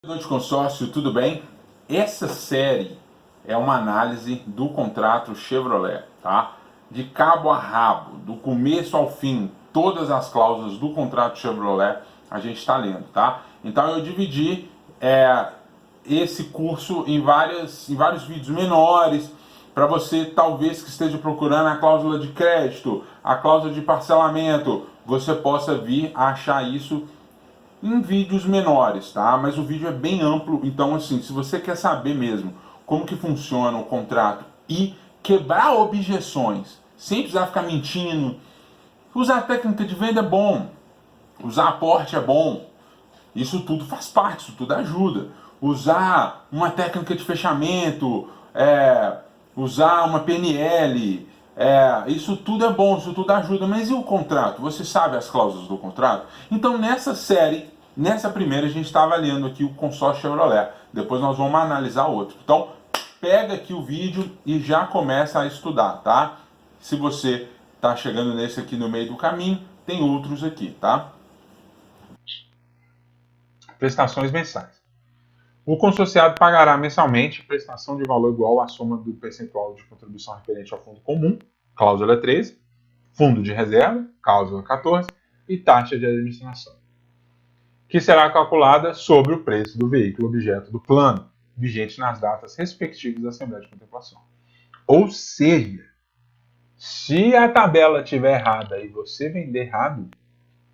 De consórcio, tudo bem? Essa série é uma análise do contrato Chevrolet, tá? De cabo a rabo, do começo ao fim, todas as cláusulas do contrato Chevrolet a gente está lendo, tá? Então eu dividi esse curso em vários vídeos menores para você talvez que esteja procurando a cláusula de crédito, a cláusula de parcelamento, você possa vir a achar isso em vídeos menores, tá? Mas o vídeo é bem amplo, então assim, se você quer saber mesmo como que funciona o contrato e quebrar objeções, sem precisar ficar mentindo, usar técnica de venda é bom, usar aporte é bom, isso tudo faz parte, isso tudo ajuda. Usar uma técnica de fechamento, usar uma PNL, isso tudo é bom, isso tudo ajuda. Mas e o contrato? Você sabe as cláusulas do contrato? Então nessa série, nessa primeira, a gente está avaliando aqui o consórcio Chevrolet. Depois nós vamos analisar outro. Então pega aqui o vídeo e já começa a estudar, tá? Se você está chegando nesse aqui no meio do caminho, tem outros aqui, tá? Prestações mensais. O consorciado pagará mensalmente prestação de valor igual à soma do percentual de contribuição referente ao fundo comum, cláusula 13, fundo de reserva, cláusula 14, e taxa de administração, que será calculada sobre o preço do veículo objeto do plano, vigente nas datas respectivas da Assembleia de Contemplação. Ou seja, se a tabela estiver errada e você vender errado,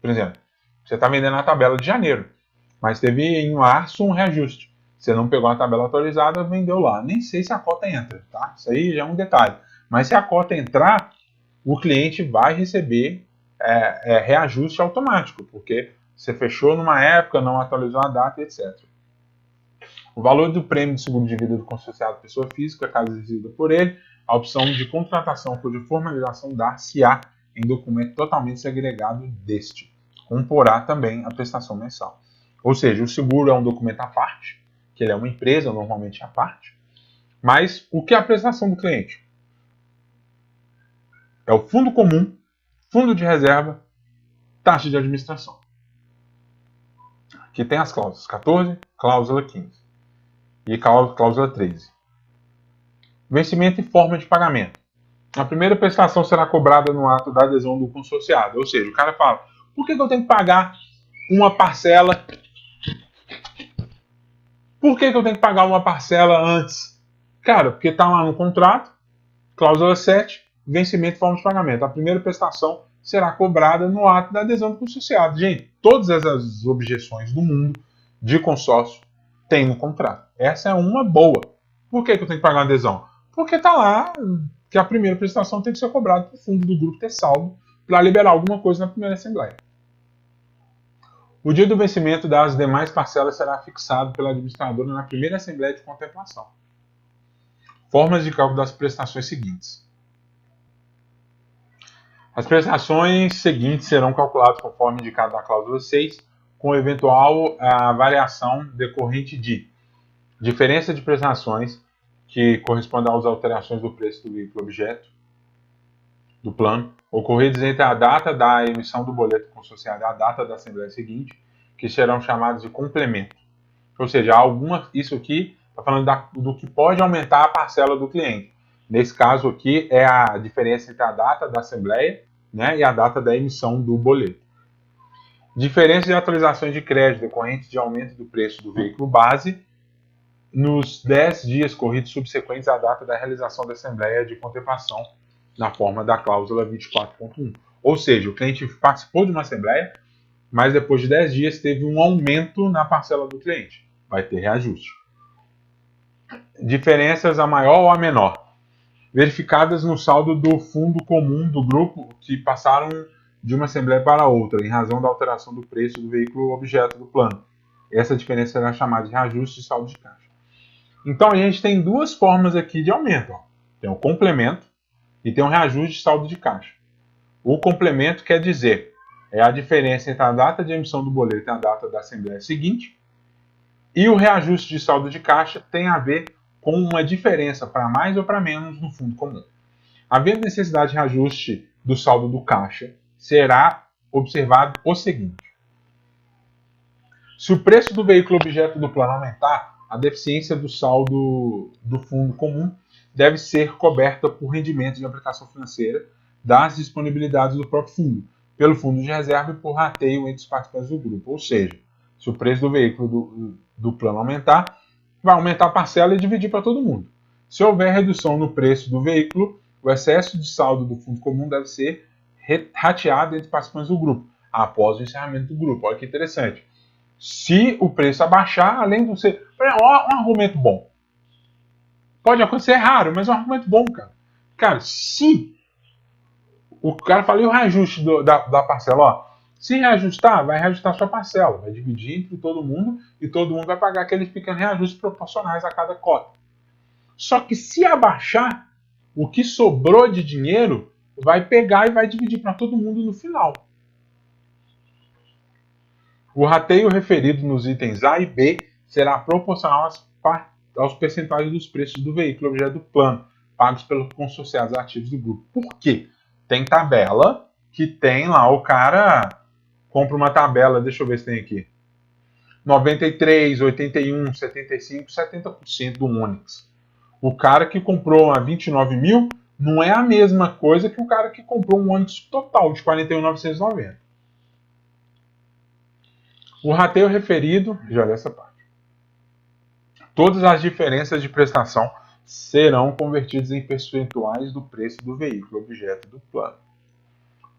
por exemplo, você está vendendo a tabela de janeiro, mas teve em março um reajuste. Você não pegou a tabela atualizada, vendeu lá. Nem sei se a cota entra, tá? Isso aí já é um detalhe. Mas se a cota entrar, o cliente vai receber reajuste automático, porque você fechou numa época, não atualizou a data, etc. O valor do prêmio de seguro de vida do consorciado pessoa física, caso exigida por ele, a opção de contratação cuja formalização dar-se-á em documento totalmente segregado deste. Comporá também a prestação mensal. Ou seja, o seguro é um documento à parte, que ele é uma empresa normalmente à parte, mas o que é a prestação do cliente? É o fundo comum, fundo de reserva, taxa de administração. Aqui tem as cláusulas 14, cláusula 15 e cláusula 13. Vencimento e forma de pagamento. A primeira prestação será cobrada no ato da adesão do consorciado. Ou seja, o cara fala, por que eu tenho que pagar uma parcela? Por que eu tenho que pagar uma parcela antes? Cara, porque está lá no contrato, cláusula 7, vencimento e forma de pagamento. A primeira prestação será cobrada no ato da adesão do consorciado. Gente, todas as objeções do mundo de consórcio tem no contrato. Essa é uma boa. Por que eu tenho que pagar uma adesão? Porque está lá que a primeira prestação tem que ser cobrada para o fundo do grupo ter saldo para liberar alguma coisa na primeira assembleia. O dia do vencimento das demais parcelas será fixado pela administradora na primeira assembleia de contemplação. Formas de cálculo das prestações seguintes. As prestações seguintes serão calculadas conforme indicado na cláusula 6, com eventual variação decorrente de diferença de prestações, que corresponde às alterações do preço do veículo objeto do plano, ocorridas entre a data da emissão do boleto consorciado e a data da assembleia seguinte, que serão chamados de complemento. Ou seja, isso aqui está falando do que pode aumentar a parcela do cliente. Nesse caso aqui é a diferença entre a data da assembleia, né, e a data da emissão do boleto. Diferença de atualizações de crédito decorrentes de aumento do preço do veículo base nos 10 dias corridos subsequentes à data da realização da assembleia de contemplação na forma da cláusula 24.1. Ou seja, o cliente participou de uma assembleia, mas depois de 10 dias teve um aumento na parcela do cliente. Vai ter reajuste. Diferenças a maior ou a menor, verificadas no saldo do fundo comum do grupo que passaram de uma assembleia para outra, em razão da alteração do preço do veículo objeto do plano. Essa diferença será chamada de reajuste de saldo de caixa. Então a gente tem duas formas aqui de aumento. Ó. Tem o complemento e tem o reajuste de saldo de caixa. O complemento quer dizer é a diferença entre a data de emissão do boleto e a data da assembleia seguinte. E o reajuste de saldo de caixa tem a ver com uma diferença para mais ou para menos no fundo comum. Havendo necessidade de reajuste do saldo do caixa, será observado o seguinte. Se o preço do veículo objeto do plano aumentar, a deficiência do saldo do fundo comum deve ser coberta por rendimentos de aplicação financeira das disponibilidades do próprio fundo, pelo fundo de reserva e por rateio entre os participantes do grupo. Ou seja, se o preço do veículo do plano aumentar, vai aumentar a parcela e dividir para todo mundo. Se houver redução no preço do veículo, o excesso de saldo do fundo comum deve ser rateado entre os participantes do grupo, após o encerramento do grupo. Olha que interessante. Se o preço abaixar, além de ser. Ó, um argumento bom. Pode acontecer raro, mas é um argumento bom, cara. Cara, se o cara fala e o reajuste da parcela, ó. Se reajustar, vai reajustar a sua parcela, vai dividir entre todo mundo e todo mundo vai pagar aqueles pequenos reajustes proporcionais a cada cota. Só que se abaixar, o que sobrou de dinheiro vai pegar e vai dividir para todo mundo no final. O rateio referido nos itens A e B será proporcional aos percentuais dos preços do veículo objeto do plano, pagos pelos consorciados ativos do grupo. Por quê? Tem tabela que tem lá, o cara compra uma tabela, deixa eu ver se tem aqui, 93, 81, 75, 70% do Onix. O cara que comprou a 29 mil não é a mesma coisa que o cara que comprou um Onix total de 41.990. O rateio referido, já li essa parte. Todas as diferenças de prestação serão convertidas em percentuais do preço do veículo objeto do plano.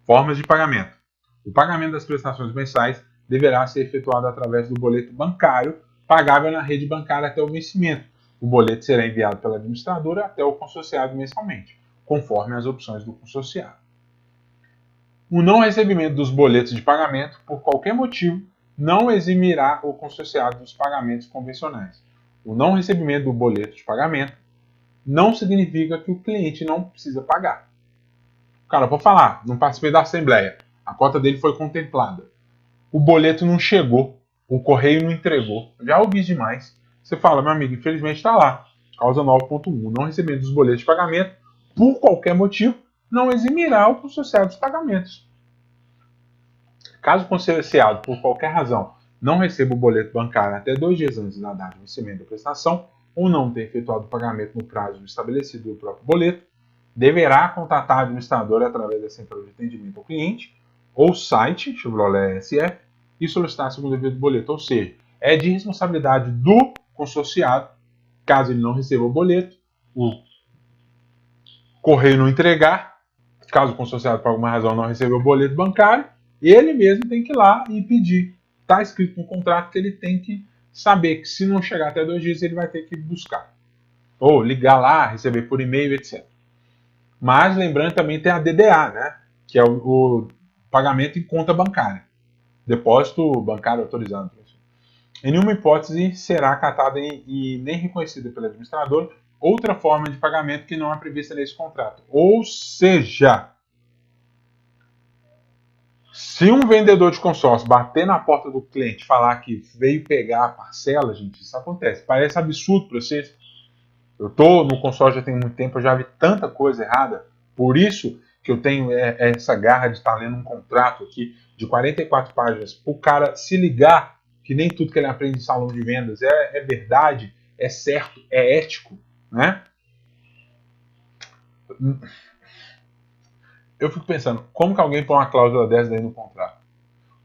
Formas de pagamento. O pagamento das prestações mensais deverá ser efetuado através do boleto bancário, pagável na rede bancária até o vencimento. O boleto será enviado pela administradora até o consorciado mensalmente, conforme as opções do consorciado. O não recebimento dos boletos de pagamento, por qualquer motivo, não eximirá o consorciado dos pagamentos convencionais. O não recebimento do boleto de pagamento não significa que o cliente não precisa pagar. O cara pode falar, não participei da assembleia, a cota dele foi contemplada. O boleto não chegou, o correio não entregou. Já ouvi demais. Você fala, meu amigo, infelizmente está lá. Causa 9.1. Não recebimento dos boletos de pagamento, por qualquer motivo, não eximirá o consorciado dos pagamentos. Caso o consorciado, por qualquer razão, não receba o boleto bancário até 2 dias antes da data de vencimento da prestação, ou não ter efetuado o pagamento no prazo estabelecido do próprio boleto, deverá contatar a administradora através da central de atendimento ao cliente ou site, Chevrolet SF, e solicitar a segunda via do boleto. Ou seja, é de responsabilidade do consorciado, caso ele não receba o boleto, o correio não entregar, caso o consorciado por alguma razão não receba o boleto bancário, ele mesmo tem que ir lá e pedir. Está escrito no contrato que ele tem que saber que se não chegar até 2 dias ele vai ter que buscar. Ou ligar lá, receber por e-mail, etc. Mas lembrando também tem a DDA, né? Que é o pagamento em conta bancária. Depósito bancário autorizado. Em nenhuma hipótese será acatada e nem reconhecida pelo administrador outra forma de pagamento que não é prevista nesse contrato. Ou seja, se um vendedor de consórcio bater na porta do cliente e falar que veio pegar a parcela, gente, isso acontece. Parece absurdo para vocês. Eu estou no consórcio já tem muito tempo, eu já vi tanta coisa errada. Por isso que eu tenho essa garra de estar lendo um contrato aqui de 44 páginas para o cara se ligar que nem tudo que ele aprende em salão de vendas é verdade, é certo, é ético, né? Eu fico pensando, como que alguém põe uma cláusula dessa aí no contrato?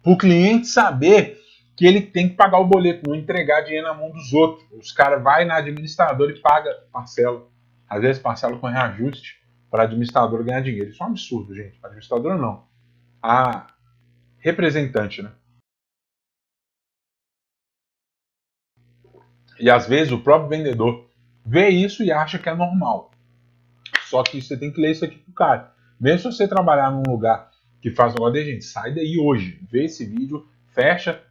Para o cliente saber que ele tem que pagar o boleto, não entregar dinheiro na mão dos outros. Os caras vão na administradora e pagam parcela. Às vezes parcela com reajuste para a administradora ganhar dinheiro. Isso é um absurdo, gente. A administradora não. A representante, né? E às vezes o próprio vendedor vê isso e acha que é normal. Só que você tem que ler isso aqui pro cara. Mesmo se você trabalhar num lugar que faz um negócio de gente, sai daí hoje, vê esse vídeo, fecha,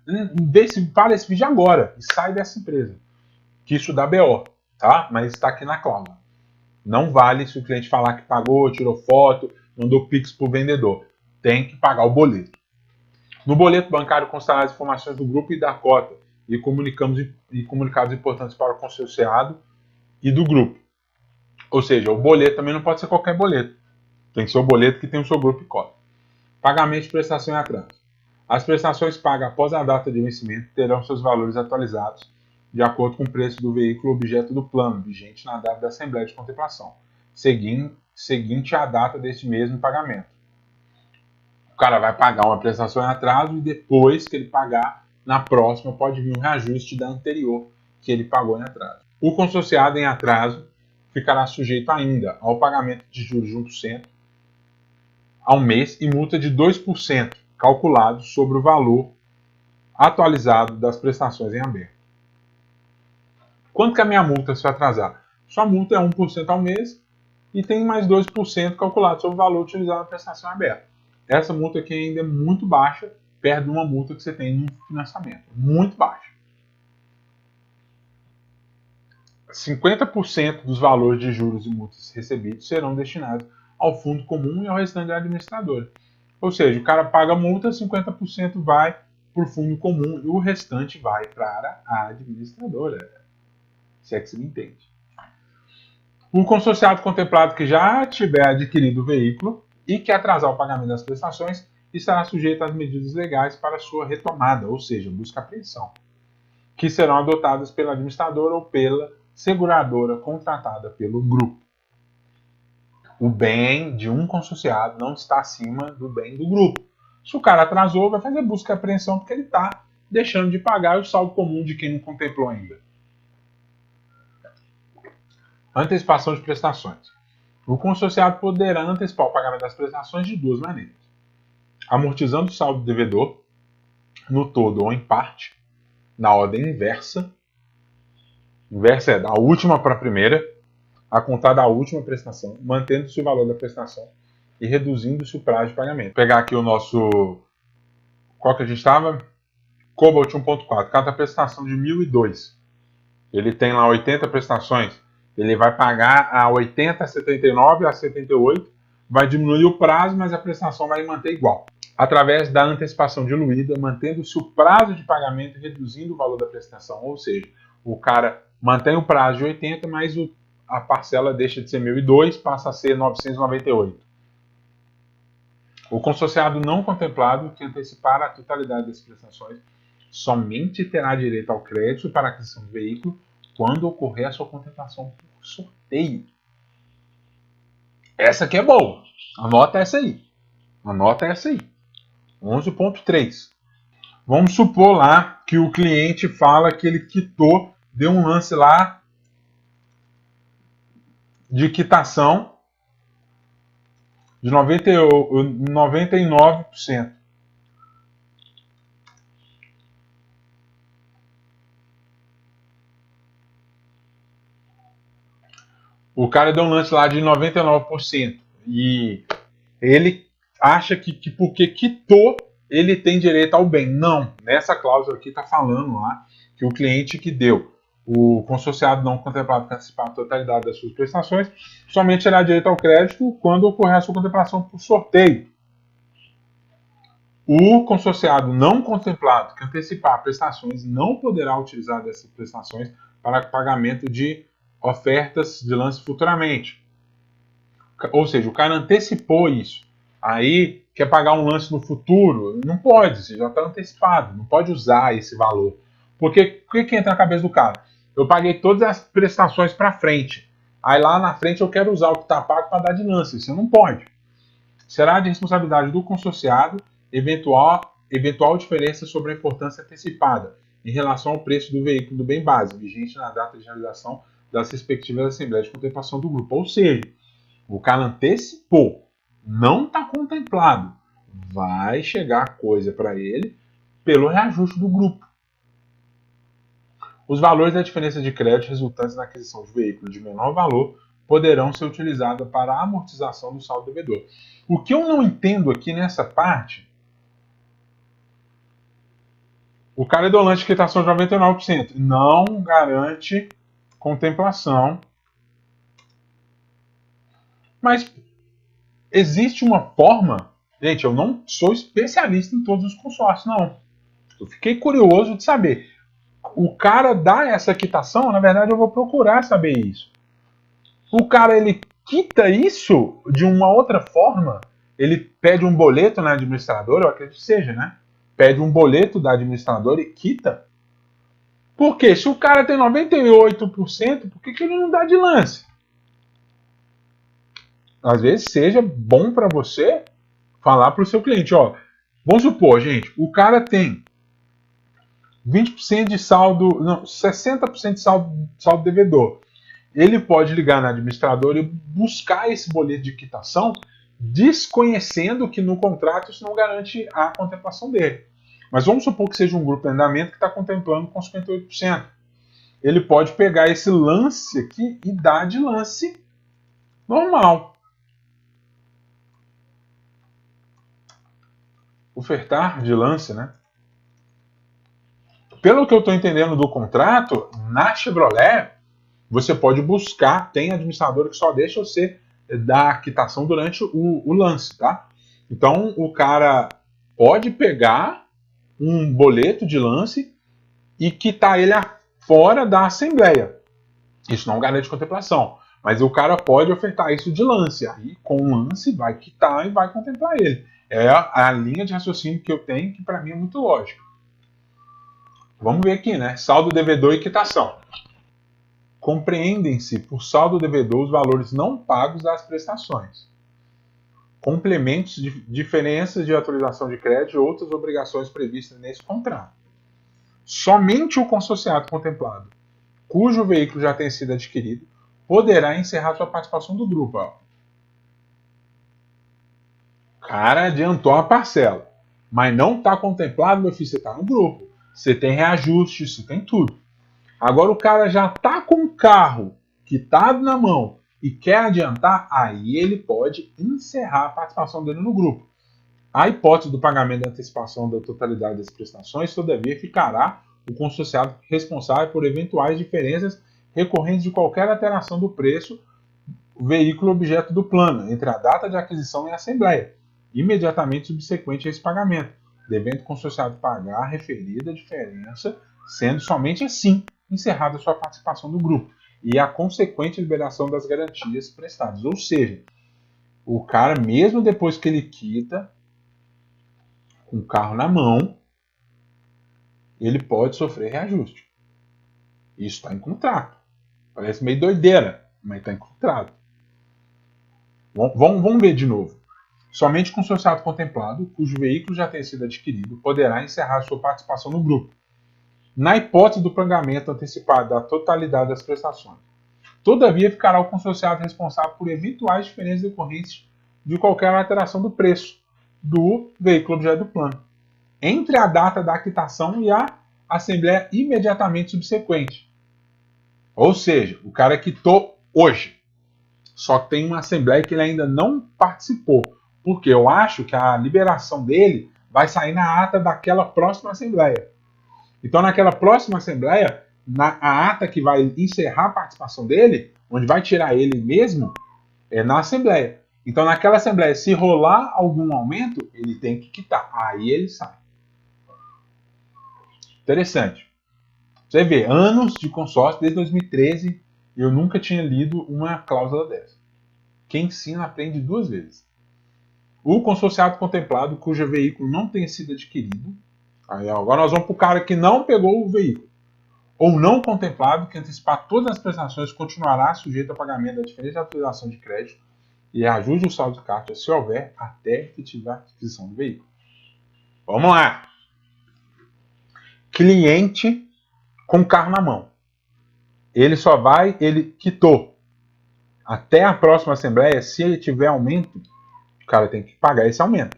para esse vídeo agora e sai dessa empresa. Que isso dá BO, tá? Mas está aqui na cláusula. Não vale se o cliente falar que pagou, tirou foto, mandou Pix pro vendedor. Tem que pagar o boleto. No boleto bancário constará as informações do grupo e da cota e comunicados importantes para o consorciado e do grupo. Ou seja, o boleto também não pode ser qualquer boleto. Tem que ser o boleto que tem o seu grupo e cota. Pagamento de prestação e atraso. As prestações pagas após a data de vencimento terão seus valores atualizados de acordo com o preço do veículo objeto do plano, vigente na data da Assembleia de Contemplação, seguinte à data deste mesmo pagamento. O cara vai pagar uma prestação em atraso e depois que ele pagar, na próxima pode vir um reajuste da anterior que ele pagou em atraso. O consorciado em atraso ficará sujeito ainda ao pagamento de juros de 1% ao mês e multa de 2% calculado sobre o valor atualizado das prestações em aberto. Quanto que é a minha multa se eu atrasar? Sua multa é 1% ao mês e tem mais 2% calculado sobre o valor utilizado na prestação aberta. Essa multa aqui ainda é muito baixa, perto de uma multa que você tem no financiamento. Muito baixa. 50% dos valores de juros e multas recebidos serão destinados ao fundo comum e ao restante da administradora. Ou seja, o cara paga a multa, 50% vai para o fundo comum e o restante vai para a administradora. Se é que se me entende. O consorciado contemplado que já tiver adquirido o veículo e que atrasar o pagamento das prestações estará sujeito às medidas legais para sua retomada, ou seja, busca e apreensão, que serão adotadas pela administradora ou pela seguradora contratada pelo grupo. O bem de um consorciado não está acima do bem do grupo. Se o cara atrasou, vai fazer busca e apreensão porque ele está deixando de pagar o saldo comum de quem não contemplou ainda. Antecipação de prestações. O consorciado poderá antecipar o pagamento das prestações de duas maneiras: amortizando o saldo do devedor, no todo ou em parte, na ordem inversa. Inversa é da última para a primeira, a contar da última prestação, mantendo-se o valor da prestação e reduzindo-se o prazo de pagamento. Vou pegar aqui o nosso... Qual que a gente estava? Cobalt 1.4. Cada prestação de 1.002. Ele tem lá 80 prestações. Ele vai pagar a 80, a 79, a 78. Vai diminuir o prazo, mas a prestação vai manter igual. Através da antecipação diluída, mantendo-se o prazo de pagamento e reduzindo o valor da prestação. Ou seja, o cara mantém o prazo de 80, mas a parcela deixa de ser 1.002, passa a ser 998. O consorciado não contemplado que antecipar a totalidade das prestações somente terá direito ao crédito para a aquisição do veículo quando ocorrer a sua contemplação por sorteio. Essa aqui é boa. Anota essa aí. Anota essa aí. 11.3. Vamos supor lá que o cliente fala que ele quitou, deu um lance lá de quitação de 99%. O cara deu um lance lá de 99%. E ele acha que porque quitou, ele tem direito ao bem. Não, nessa cláusula aqui está falando lá que o cliente que deu o consorciado não contemplado que antecipar a totalidade das suas prestações somente terá direito ao crédito quando ocorrer a sua contemplação por sorteio. O consorciado não contemplado que antecipar prestações não poderá utilizar dessas prestações para pagamento de ofertas de lance futuramente. Ou seja, o cara antecipou isso. Aí quer pagar um lance no futuro? Não pode, você já está antecipado. Não pode usar esse valor. Porque o que entra na cabeça do cara? Eu paguei todas as prestações para frente. Aí lá na frente eu quero usar o que está pago para dar de lance. Você não pode. Será de responsabilidade do consorciado eventual diferença sobre a importância antecipada em relação ao preço do veículo do bem base, vigente na data de realização das respectivas assembleias de contemplação do grupo. Ou seja, o cara antecipou, não está contemplado, vai chegar coisa para ele pelo reajuste do grupo. Os valores da diferença de crédito resultantes na aquisição de veículo de menor valor poderão ser utilizados para a amortização do saldo devedor. O que eu não entendo aqui nessa parte, o cara deu lance de quitação de 99%, não garante contemplação, mas existe uma forma, gente, eu não sou especialista em todos os consórcios, não. Eu fiquei curioso de saber. O cara dá essa quitação, na verdade eu vou procurar saber isso. O cara, ele quita isso de uma outra forma, ele pede um boleto na administradora, eu acredito que seja, né? pede um boleto da administradora e quita. Por quê? Se o cara tem 98%, por que ele não dá de lance? Às vezes seja bom para você falar para o seu cliente, ó, vamos supor, gente, o cara tem 20% de saldo, não, 60% de saldo devedor. Ele pode ligar na administradora e buscar esse boleto de quitação, desconhecendo que no contrato isso não garante a contemplação dele. Mas vamos supor que seja um grupo de andamento que está contemplando com 58%. Ele pode pegar esse lance aqui e dar de lance normal. Ofertar de lance, né? Pelo que eu estou entendendo do contrato, na Chevrolet, você pode buscar, tem administrador que só deixa você dar a quitação durante o lance, tá? Então, o cara pode pegar um boleto de lance e quitar ele fora da assembleia. Isso não garante contemplação, mas o cara pode ofertar isso de lance. Aí, com o lance, vai quitar e vai contemplar ele. É a linha de raciocínio que eu tenho, que para mim é muito lógico. Vamos ver aqui, né? Saldo devedor e quitação. Compreendem-se por saldo devedor os valores não pagos das prestações, complementos, diferenças de atualização de crédito e outras obrigações previstas nesse contrato. Somente o consorciado contemplado, cujo veículo já tenha sido adquirido, poderá encerrar sua participação do grupo. Ó. O cara adiantou a parcela, mas não está contemplado, meu filho, você está no grupo. Você tem reajuste, você tem tudo. Agora o cara já está com o carro quitado na mão e quer adiantar, aí ele pode encerrar a participação dele no grupo. A hipótese do pagamento da antecipação da totalidade das prestações, todavia, ficará o consorciado responsável por eventuais diferenças recorrentes de qualquer alteração do preço do veículo objeto do plano, entre a data de aquisição e a assembleia, imediatamente subsequente a esse pagamento, devendo o consorciado pagar a referida diferença, sendo somente assim encerrada sua participação do grupo e a consequente liberação das garantias prestadas. Ou seja, o cara, mesmo depois que ele quita, com o carro na mão, ele pode sofrer reajuste. Isso está em contrato. Parece meio doideira, mas está em contrato. Vamos ver de novo. Somente consorciado contemplado, cujo veículo já tenha sido adquirido, poderá encerrar sua participação no grupo, na hipótese do pagamento antecipado da totalidade das prestações. Todavia, ficará o consorciado responsável por eventuais diferenças decorrentes de qualquer alteração do preço do veículo objeto do plano, entre a data da quitação e a assembleia imediatamente subsequente. Ou seja, o cara quitou hoje, só que tem uma assembleia que ele ainda não participou, porque eu acho que a liberação dele vai sair na ata daquela próxima assembleia. Então, naquela próxima assembleia, a ata que vai encerrar a participação dele, onde vai tirar ele mesmo, é na assembleia. Então, naquela assembleia, se rolar algum aumento, ele tem que quitar. Aí ele sai. Interessante. Você vê, anos de consórcio, desde 2013, eu nunca tinha lido uma cláusula dessa. Quem ensina aprende duas vezes. O consorciado contemplado, cujo veículo não tenha sido adquirido. Aí, agora nós vamos para o cara que não pegou o veículo. Ou não contemplado, que antecipar todas as prestações, continuará sujeito a pagamento da diferença de autorização de crédito e ajuste o saldo de caixa, se houver, até efetivar a aquisição do veículo. Vamos lá. Cliente com carro na mão. Ele quitou. Até a próxima assembleia, se ele tiver aumento, o cara tem que pagar esse aumento.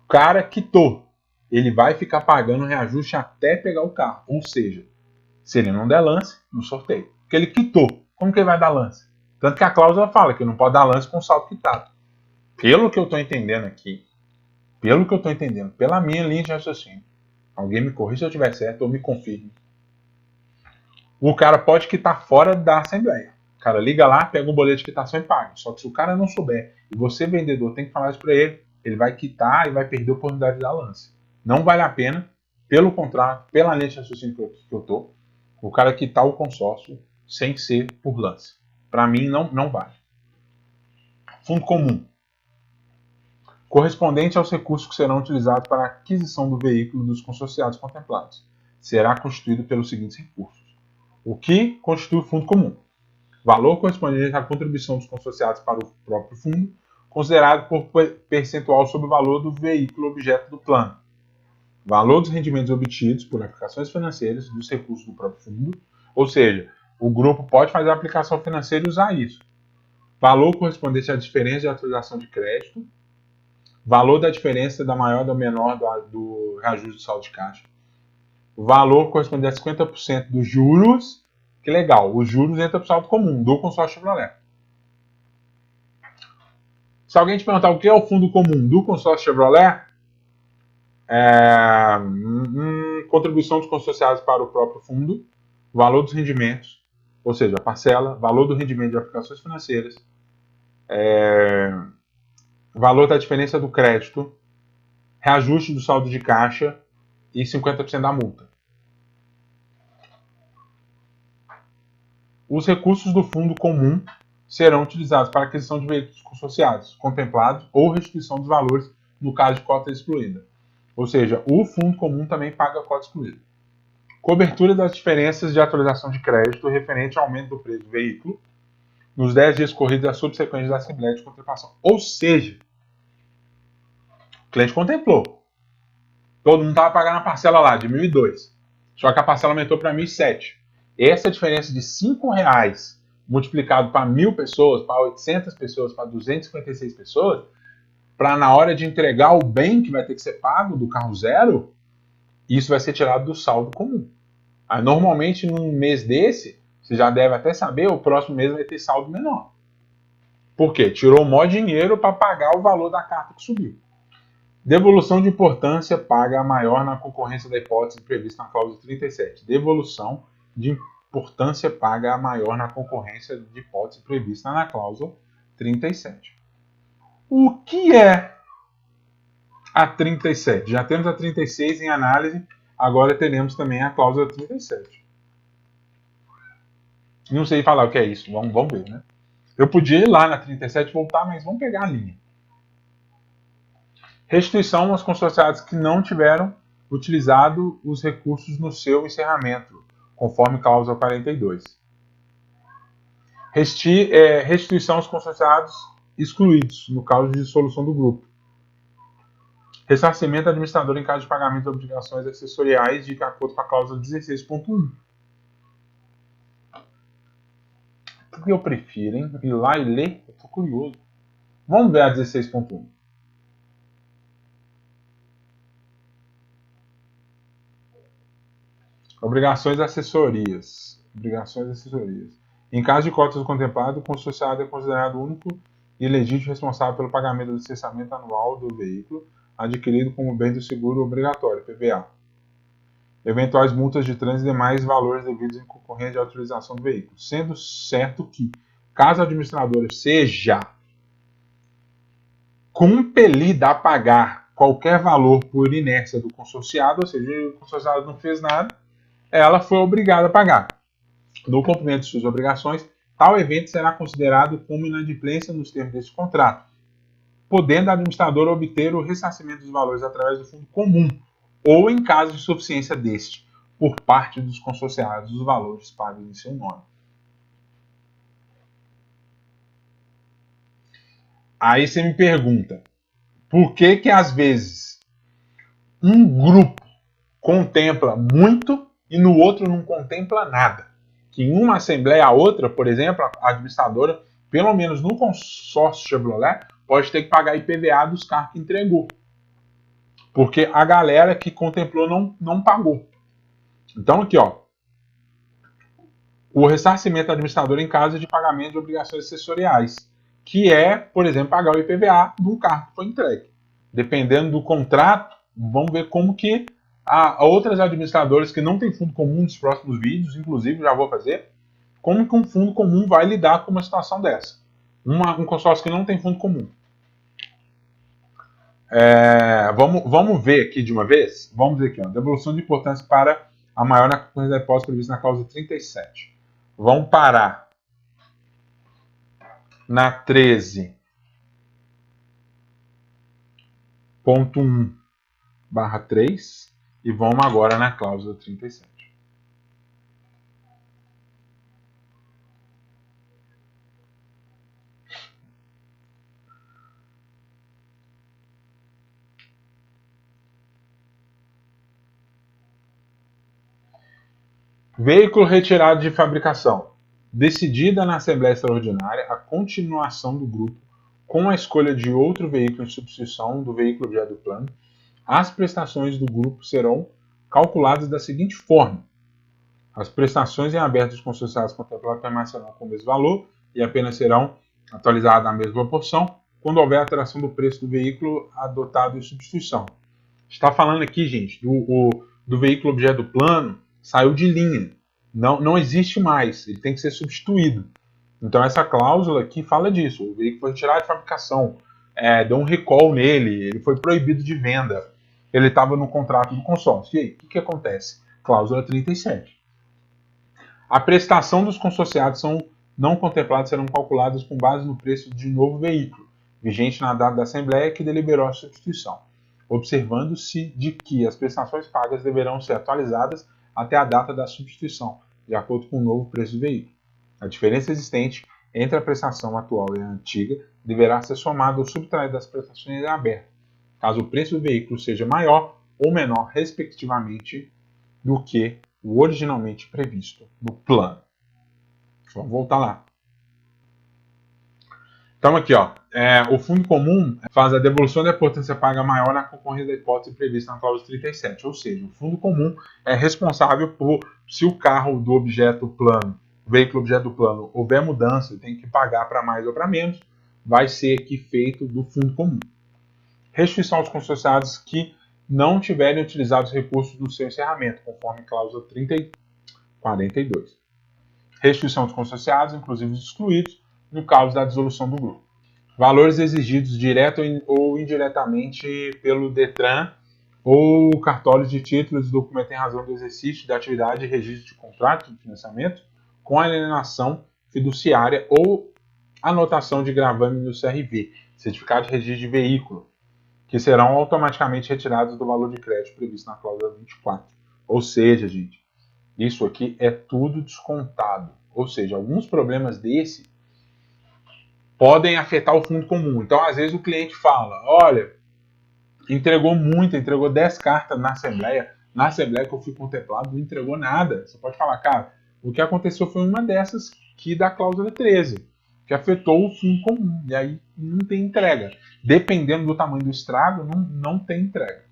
O cara quitou. Ele vai ficar pagando reajuste até pegar o carro. Ou seja, se ele não der lance, no sorteio. Porque ele quitou. Como que ele vai dar lance? Tanto que a cláusula fala que não pode dar lance com saldo quitado. Pelo que eu estou entendendo aqui, pela minha linha de raciocínio, alguém me corrija se eu estiver certo ou me confirme, o cara pode quitar fora da assembleia. O cara liga lá, pega um boleto de quitação e paga. Só que se o cara não souber, e você, vendedor, tem que falar isso para ele, ele vai quitar e vai perder a oportunidade de dar lance. Não vale a pena, pelo contrato, pela linha de raciocínio que eu tô, o cara quitar o consórcio sem ser por lance. Para mim, não vale. Fundo comum. correspondente aos recursos que serão utilizados para a aquisição do veículo dos consorciados contemplados. Será constituído pelos seguintes recursos. O que constitui o fundo comum? Valor correspondente à contribuição dos consorciados para o próprio fundo, considerado por percentual sobre o valor do veículo objeto do plano. Valor dos rendimentos obtidos por aplicações financeiras dos recursos do próprio fundo, ou seja, o grupo pode fazer a aplicação financeira e usar isso. Valor correspondente à diferença de atualização de crédito, valor da diferença da maior ou menor do reajuste do saldo de caixa, valor correspondente a 50% dos juros, que legal, os juros entram para o saldo comum do consórcio Chevrolet. Se alguém te perguntar o que é o fundo comum do consórcio Chevrolet, contribuição dos consorciados para o próprio fundo, valor dos rendimentos, ou seja, a parcela, valor do rendimento de aplicações financeiras, valor da diferença do crédito, reajuste do saldo de caixa e 50% da multa. Os recursos do fundo comum serão utilizados para aquisição de veículos consorciados, contemplados ou restituição dos valores no caso de cota excluída. Ou seja, o fundo comum também paga a cota excluída. Cobertura das diferenças de atualização de crédito referente ao aumento do preço do veículo nos 10 dias corridos da subsequente da Assembleia de Contemplação. Ou seja, o cliente contemplou. Todo mundo estava pagando a parcela lá de 1.002. Só que a parcela aumentou para 1.007. Essa diferença de R$5 multiplicado para 1.000 pessoas, para 800 pessoas, para 256 pessoas, para na hora de entregar o bem que vai ter que ser pago do carro zero, isso vai ser tirado do saldo comum. Aí, normalmente, num mês desse, você já deve até saber, o próximo mês vai ter saldo menor. Por quê? Tirou o maior dinheiro para pagar o valor da carta que subiu. Devolução de importância paga a maior na concorrência da hipótese prevista na cláusula 37. Devolução de importância paga a maior na concorrência de hipótese prevista na cláusula 37. O que é a 37? Já temos a 36 em análise, agora teremos também a cláusula 37. Não sei falar o que é isso, vamos ver, né? Eu podia ir lá na 37 e voltar, mas vamos pegar a linha. Restituição aos consorciados que não tiveram utilizado os recursos no seu encerramento, conforme cláusula 42. Restituição aos consorciados excluídos, no caso de dissolução do grupo. Ressarcimento administrador em caso de pagamento de obrigações acessoriais de acordo com a cláusula 16.1. O que eu prefiro, hein? Ir lá e ler? Eu tô curioso. Vamos ver a 16.1. Obrigações assessorias. Em caso de cotas contemplado, o consorciado é considerado o único e legítimo responsável pelo pagamento do licenciamento anual do veículo adquirido como bem do seguro obrigatório, PVA. Eventuais multas de trânsito e demais valores devidos em concorrência de autorização do veículo. Sendo certo que, caso a administradora seja compelida a pagar qualquer valor por inércia do consorciado, ou seja, o consorciado não fez nada, ela foi obrigada a pagar. No cumprimento de suas obrigações, tal evento será considerado como inadimplência nos termos deste contrato, podendo a administradora obter o ressarcimento dos valores através do fundo comum, ou em caso de suficiência deste, por parte dos consorciados, os valores pagos em seu nome. Aí você me pergunta, por que às vezes um grupo contempla muito e no outro não contempla nada? Que em uma assembleia a outra, por exemplo, a administradora, pelo menos no consórcio Chevrolet, pode ter que pagar IPVA dos carros que entregou. Porque a galera que contemplou não pagou. Então aqui, ó, o ressarcimento administrador em caso de pagamento de obrigações acessoriais, que é, por exemplo, pagar o IPVA de um carro que foi entregue. Dependendo do contrato, vamos ver como que outras administradoras que não têm fundo comum nos próximos vídeos, inclusive já vou fazer, como que um fundo comum vai lidar com uma situação dessa. Um consórcio que não tem fundo comum. Vamos ver aqui de uma vez? Vamos ver aqui, ó, devolução de importância para a maior na concorrência da hipótese prevista na cláusula 37. Vamos parar na 13. ponto 1/3 e vamos agora na cláusula 37. Veículo retirado de fabricação. Decidida na Assembleia Extraordinária a continuação do grupo com a escolha de outro veículo em substituição do veículo objeto do plano, as prestações do grupo serão calculadas da seguinte forma: as prestações em aberto dos consórcios contemplados permanecerão com o mesmo valor e apenas serão atualizadas na mesma proporção quando houver alteração do preço do veículo adotado em substituição. Está falando aqui, gente, do veículo objeto do plano, saiu de linha. Não existe mais, ele tem que ser substituído. Então essa cláusula aqui fala disso. O veículo foi retirado de fabricação, deu um recall nele, ele foi proibido de venda, ele estava no contrato do consórcio. E aí, o que acontece? Cláusula 37. A prestação dos consorciados não contemplados serão calculadas com base no preço de novo veículo, vigente na data da Assembleia que deliberou a substituição, observando-se de que as prestações pagas deverão ser atualizadas até a data da substituição, de acordo com o novo preço do veículo. A diferença existente entre a prestação atual e a antiga deverá ser somada ou subtraída das prestações em aberto, caso o preço do veículo seja maior ou menor, respectivamente, do que o originalmente previsto no plano. Vamos voltar lá. Então aqui, o fundo comum faz a devolução da importância paga maior na concorrência da hipótese prevista na cláusula 37, ou seja, o fundo comum é responsável por, se o carro do objeto plano, o veículo objeto do plano, houver mudança, tem que pagar para mais ou para menos, vai ser aqui feito do fundo comum. Restituição aos consorciados que não tiverem utilizado os recursos no seu encerramento, conforme cláusula 42. Restituição dos consorciados, inclusive os excluídos, no caso da dissolução do grupo. Valores exigidos direto ou indiretamente pelo DETRAN ou cartórios de títulos e documentos em razão do exercício da atividade e registro de contrato de financiamento com alienação fiduciária ou anotação de gravame no CRV, certificado de registro de veículo, que serão automaticamente retirados do valor de crédito previsto na cláusula 24. Ou seja, gente, isso aqui é tudo descontado. Ou seja, alguns problemas desse podem afetar o fundo comum. Então, às vezes, o cliente fala, olha, entregou 10 cartas na Assembleia que eu fui contemplado, não entregou nada. Você pode falar, cara, o que aconteceu foi uma dessas que da cláusula 13, que afetou o fundo comum, e aí não tem entrega. Dependendo do tamanho do estrago, não tem entrega.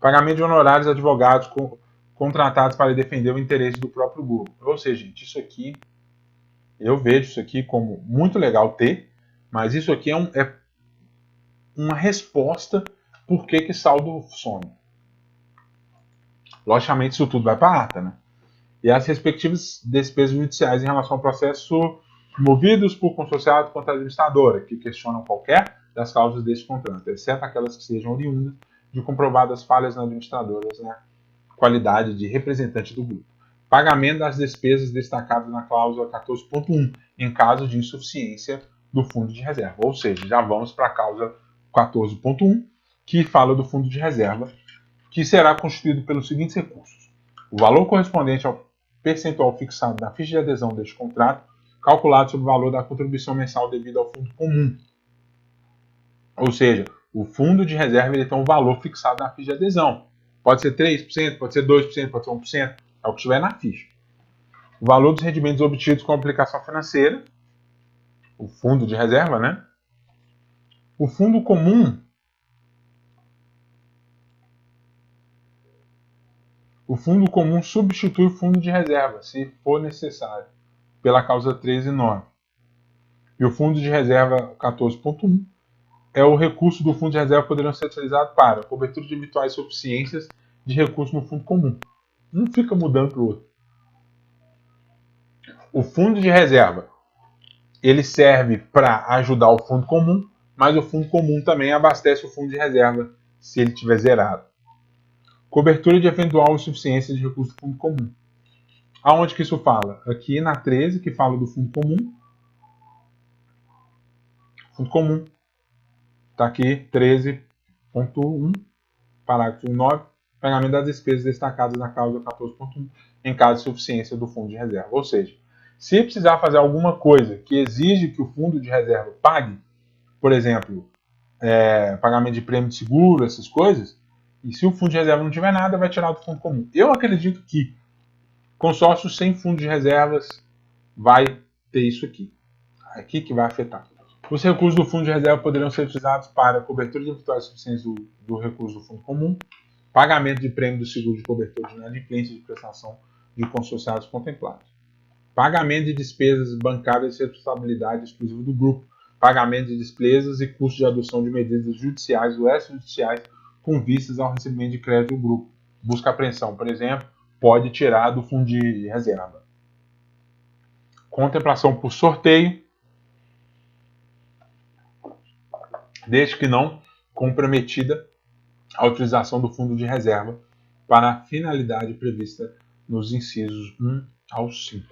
Pagamento de honorários a advogados contratados para defender o interesse do próprio grupo. Ou seja, gente, isso aqui, eu vejo isso aqui como muito legal ter, mas isso aqui é uma resposta por que saldo some. Logicamente, isso tudo vai para a ata, né? E as respectivas despesas judiciais em relação ao processo movidos por consorciado contra a administradora, que questionam qualquer das causas desse contrato, exceto aquelas que sejam oriundas de comprovadas falhas na administradora na qualidade de representante do grupo. Pagamento das despesas destacadas na cláusula 14.1, em caso de insuficiência do fundo de reserva. Ou seja, já vamos para a cláusula 14.1, que fala do fundo de reserva, que será constituído pelos seguintes recursos: o valor correspondente ao percentual fixado na ficha de adesão deste contrato, calculado sobre o valor da contribuição mensal devida ao fundo comum. Ou seja, o fundo de reserva ele tem um valor fixado na ficha de adesão. Pode ser 3%, pode ser 2%, pode ser 1%, é o que estiver na ficha. O valor dos rendimentos obtidos com a aplicação financeira, o fundo de reserva, né? O fundo comum, substitui o fundo de reserva, se for necessário, pela causa 13.9. E o fundo de reserva 14.1 é o recurso do fundo de reserva poderão ser utilizados para cobertura de eventuais suficiências de recursos no fundo comum. Um fica mudando para o outro. O fundo de reserva ele serve para ajudar o fundo comum, mas o fundo comum também abastece o fundo de reserva se ele estiver zerado. Cobertura de eventual insuficiência de recursos do fundo comum. Aonde que isso fala? Aqui na 13, que fala do fundo comum. Fundo comum. Está aqui 13.1, parágrafo 9, pagamento das despesas destacadas na cláusula 14.1 em caso de suficiência do fundo de reserva. Ou seja, se precisar fazer alguma coisa que exige que o fundo de reserva pague, por exemplo, pagamento de prêmio de seguro, essas coisas, e se o fundo de reserva não tiver nada, vai tirar do fundo comum. Eu acredito que consórcio sem fundo de reservas vai ter isso aqui. Aqui que vai afetar. Os recursos do fundo de reserva poderão ser utilizados para cobertura de eventuais suficiências do recurso do fundo comum, pagamento de prêmio do seguro de cobertura de inadimplência de prestação de consorciados contemplados, pagamento de despesas bancárias de responsabilidade exclusiva do grupo, pagamento de despesas e custos de adoção de medidas judiciais ou extrajudiciais com vistas ao recebimento de crédito do grupo. Busca e apreensão, por exemplo, pode tirar do fundo de reserva. Contemplação por sorteio, desde que não comprometida a utilização do fundo de reserva para a finalidade prevista nos incisos 1 ao 5.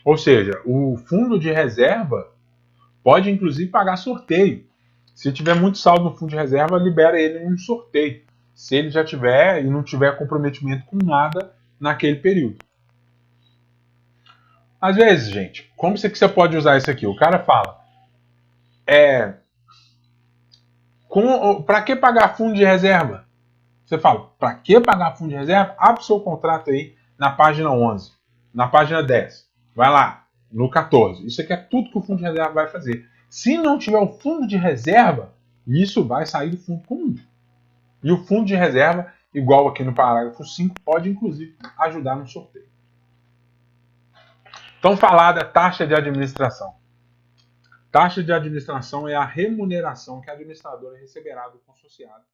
Ou seja, o fundo de reserva pode inclusive pagar sorteio. Se tiver muito saldo no fundo de reserva, libera ele em um sorteio. Se ele já tiver e não tiver comprometimento com nada naquele período. Às vezes, gente, como você pode usar isso aqui? O cara fala, para que pagar fundo de reserva? Você fala, para que pagar fundo de reserva? Abre o seu contrato aí na página 11, na página 10. Vai lá, no 14. Isso aqui é tudo que o fundo de reserva vai fazer. Se não tiver o fundo de reserva, isso vai sair do fundo comum. E o fundo de reserva, igual aqui no parágrafo 5, pode inclusive ajudar no sorteio. Então, falar da taxa de administração. Taxa de administração é a remuneração que a administradora receberá do consorciado